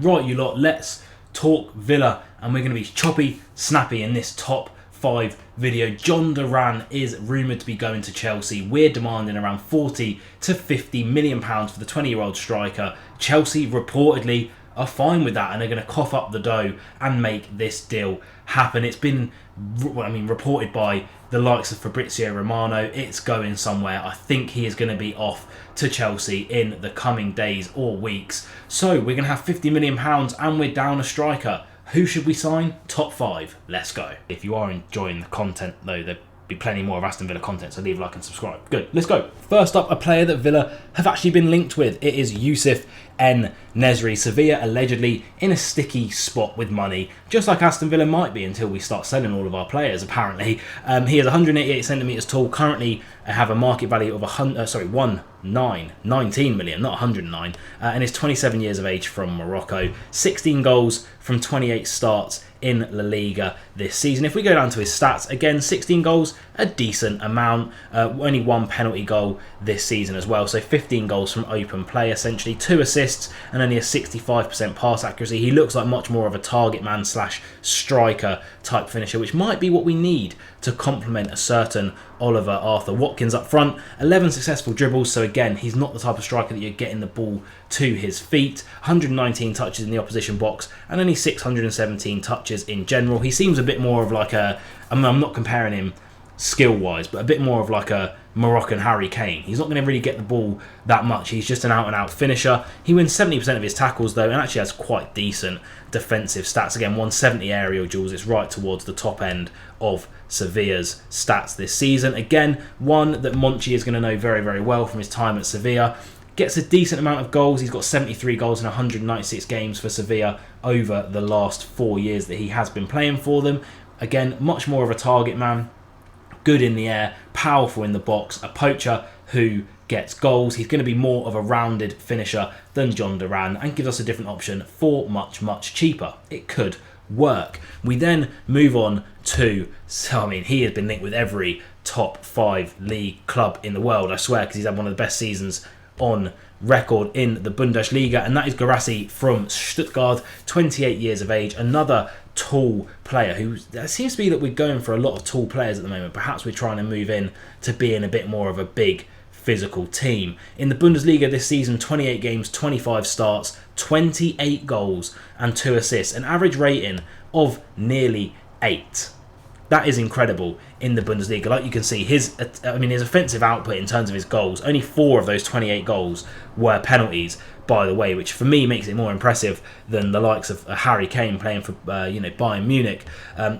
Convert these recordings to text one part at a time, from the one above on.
Right, you lot, let's talk Villa, and we're going to be choppy, snappy in this top 5 video. Jhon Duran is rumoured to be going to Chelsea. We're demanding around 40 to 50 million pounds for the 20-year-old striker. Chelsea reportedly are fine with that and are going to cough up the dough and make this deal happen. It's been, reported by the likes of Fabrizio Romano. It's going somewhere. I think he is going to be off to Chelsea in the coming days or weeks. So we're going to have £50 million and we're down a striker. Who should we sign? Top 5. Let's go. If you are enjoying the content though, there'll be plenty more of Aston Villa content, so leave a like and subscribe. Good, let's go. First up, a player that Villa have actually been linked with. It is EN-NESRI. Sevilla allegedly in a sticky spot with money, just like Aston Villa might be until we start selling all of our players, apparently. He is 188 centimetres tall, currently have a market value of 19 million, not 109, and is 27 years of age from Morocco. 16 goals from 28 starts in La Liga this season. If we go down to his stats, again, 16 goals, a decent amount, only 1 penalty goal this season as well, so 15 goals from open play essentially, 2 assists and only a 65% pass accuracy. He looks like much more of a target man slash striker type finisher, which might be what we need to complement a certain Oliver Arthur Watkins up front. 11 successful dribbles, so again, he's not the type of striker that you're getting the ball to his feet. 119 touches in the opposition box and only 617 touches in general. He seems a bit more of like a, I'm not comparing him skill-wise, but a bit more of like a Moroccan Harry Kane. He's not going to really get the ball that much. He's just an out-and-out finisher. He wins 70% of his tackles, though, and actually has quite decent defensive stats. Again, 170 aerial duels. It's right towards the top end of Sevilla's stats this season. Again, one that Monchi is going to know very, very well from his time at Sevilla. Gets a decent amount of goals. He's got 73 goals in 196 games for Sevilla over the last 4 years that he has been playing for them. Again, much more of a target man. Good in the air, powerful in the box, a poacher who gets goals. He's going to be more of a rounded finisher than Jhon Duran and gives us a different option for much, much cheaper. It could work. We then move on to, he has been linked with every top 5 league club in the world, I swear, because he's had one of the best seasons on record in the Bundesliga, and that is Guirassy from Stuttgart, 28 years of age, another tall player who seems to be that we're going for a lot of tall players at the moment. Perhaps we're trying to move in to being a bit more of a big physical team. In the Bundesliga this season, 28 games, 25 starts, 28 goals and 2 assists, an average rating of nearly 8. That is incredible in the Bundesliga. Like you can see, his offensive output in terms of his goals, only 4 of those 28 goals were penalties, by the way, which for me makes it more impressive than the likes of Harry Kane playing for Bayern Munich.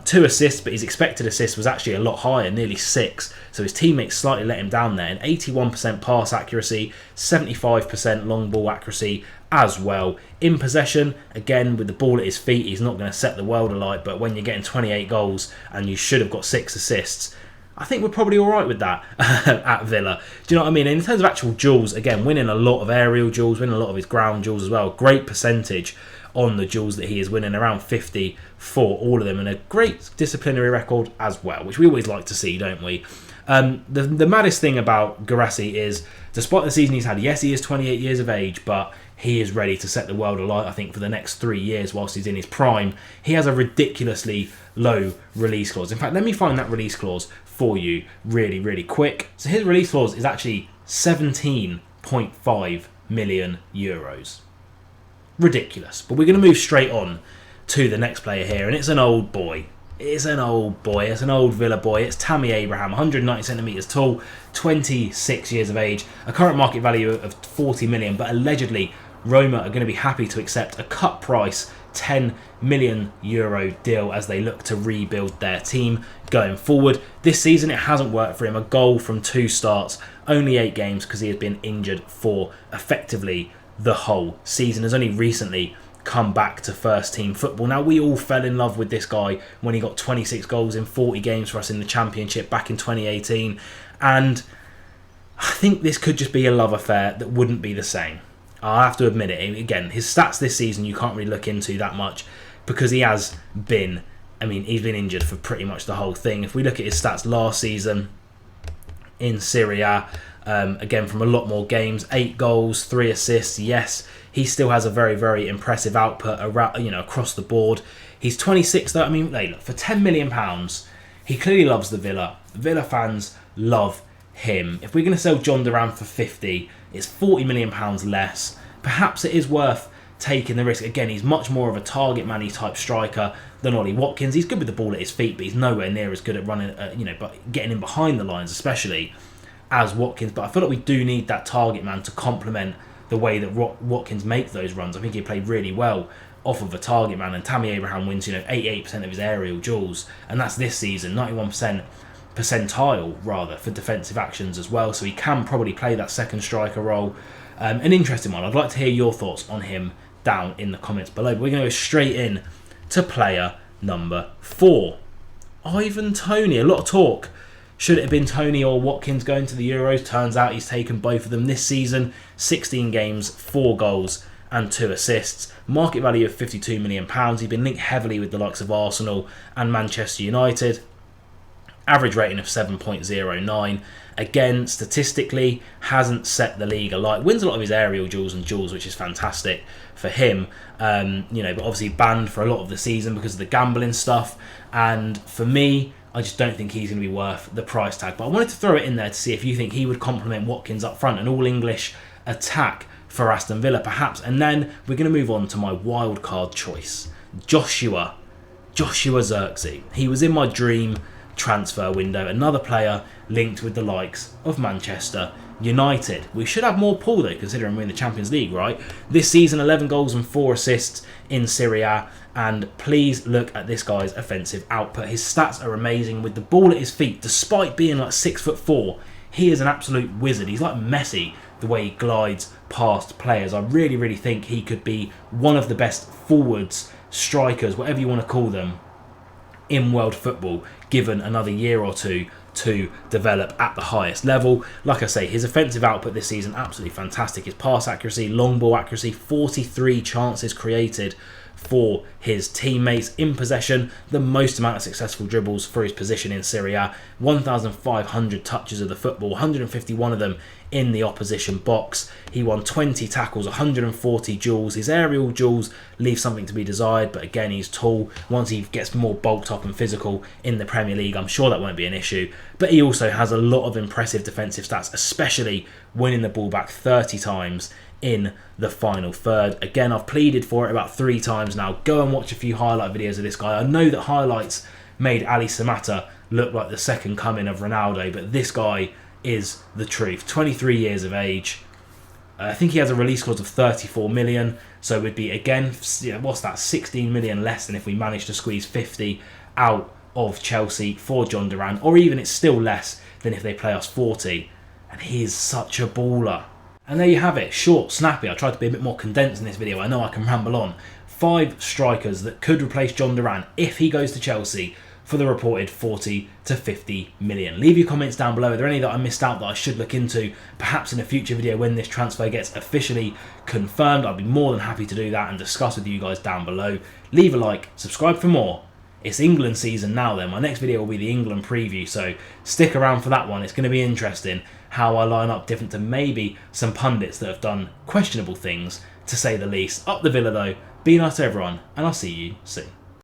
2 assists, but his expected assist was actually a lot higher, nearly 6. So his teammates slightly let him down there. An 81% pass accuracy, 75% long ball accuracy as well. In possession, again, with the ball at his feet, he's not going to set the world alight, but when you're getting 28 goals and you should have got 6 assists, I think we're probably all right with that at Villa. Do you know what I mean? In terms of actual duels, again, winning a lot of aerial duels, winning a lot of his ground duels as well. Great percentage on the duels that he is winning, around 50 for all of them, and a great disciplinary record as well, which we always like to see, don't we? The maddest thing about Guirassy is, despite the season he's had, yes, he is 28 years of age, but he is ready to set the world alight, I think, for the next 3 years whilst he's in his prime. He has a ridiculously low release clause. In fact, let me find that release clause for you really, really quick. So his release clause is actually 17.5 million euros. Ridiculous. But we're going to move straight on to the next player here, and it's an old boy. It's an old boy. It's an old Villa boy. It's Tammy Abraham, 190 centimetres tall, 26 years of age, a current market value of 40 million, but allegedly Roma are going to be happy to accept a cut price 10 million euro deal as they look to rebuild their team going forward. This season it hasn't worked for him. A goal from 2 starts, only 8 games because he has been injured for effectively the whole season. Has only recently come back to first team football. Now, we all fell in love with this guy when he got 26 goals in 40 games for us in the Championship back in 2018, and I think this could just be a love affair that wouldn't be the same. I have to admit it. Again, his stats this season you can't really look into that much because he has been, he's been injured for pretty much the whole thing. If we look at his stats last season in Serie A, again from a lot more games, 8 goals, 3 assists. Yes, he still has a very, very impressive output around, across the board. He's 26 though. I mean, look, for £10 million, he clearly loves the Villa. Villa fans love him. If we're going to sell Jhon Duran for 50, it's £40 million less. Perhaps it is worth taking the risk. Again, he's much more of a target man-y type striker than Ollie Watkins. He's good with the ball at his feet, but he's nowhere near as good at running, but getting in behind the lines, especially as Watkins. But I feel like we do need that target man to complement the way that Watkins makes those runs. I think he played really well off of a target man, and Tammy Abraham wins 88% of his aerial duels, and that's this season, 91% percentile rather for defensive actions as well, so he can probably play that second striker role. An interesting one. I'd like to hear your thoughts on him down in the comments below, but we're going to go straight in to player number 4, Ivan Toney. A lot of talk. Should it have been Toney or Watkins going to the Euros? Turns out he's taken both of them this season. 16 games, 4 goals and 2 assists. Market value of £52 million. He's been linked heavily with the likes of Arsenal and Manchester United. Average rating of 7.09. Again, statistically, hasn't set the league alight. Wins a lot of his aerial duels, which is fantastic for him. But obviously banned for a lot of the season because of the gambling stuff. And for me, I just don't think he's going to be worth the price tag. But I wanted to throw it in there to see if you think he would complement Watkins up front, an all-English attack for Aston Villa, perhaps. And then we're going to move on to my wild card choice, Joshua Zirkzee. He was in my dream transfer window, another player linked with the likes of Manchester United. We should have more pull though, considering we're in the Champions League, right? This season, 11 goals and 4 assists in Serie A, and please look at this guy's offensive output. His stats are amazing with the ball at his feet. Despite being like 6'4", he is an absolute wizard. He's like Messi, the way he glides past players. I really, really think he could be one of the best forwards, strikers, whatever you want to call them, in world football, given another year or two to develop at the highest level. Like I say, his offensive output this season, absolutely fantastic. His pass accuracy, long ball accuracy, 43 chances created for his teammates in possession, the most amount of successful dribbles for his position in Serie A, 1,500 touches of the football, 151 of them in the opposition box. He won 20 tackles, 140 duels. His aerial duels leave something to be desired, but again, he's tall. Once he gets more bulked up and physical in the Premier League, I'm sure that won't be an issue. But he also has a lot of impressive defensive stats, especially winning the ball back 30 times in the final third. Again, I've pleaded for it about 3 times now. Go and watch a few highlight videos of this guy. I know that highlights made Ali Samatta look like the second coming of Ronaldo, but this guy is the truth. 23 years of age. I think he has a release clause of 34 million, so it would be, again, what's that, 16 million less than if we managed to squeeze 50 out of Chelsea for Jhon Duran, or even it's still less than if they play us 40. And he is such a baller. And there you have it, short, snappy. I tried to be a bit more condensed in this video. I know I can ramble on. 5 strikers that could replace Jhon Duran if he goes to Chelsea for the reported 40 to 50 million. Leave your comments down below. Are there any that I missed out that I should look into, perhaps in a future video when this transfer gets officially confirmed? I'd be more than happy to do that and discuss with you guys down below. Leave a like, subscribe for more. It's England season now then. My next video will be the England preview, so stick around for that one. It's going to be interesting how I line up different to maybe some pundits that have done questionable things, to say the least. Up the Villa though. Be nice to everyone, and I'll see you soon.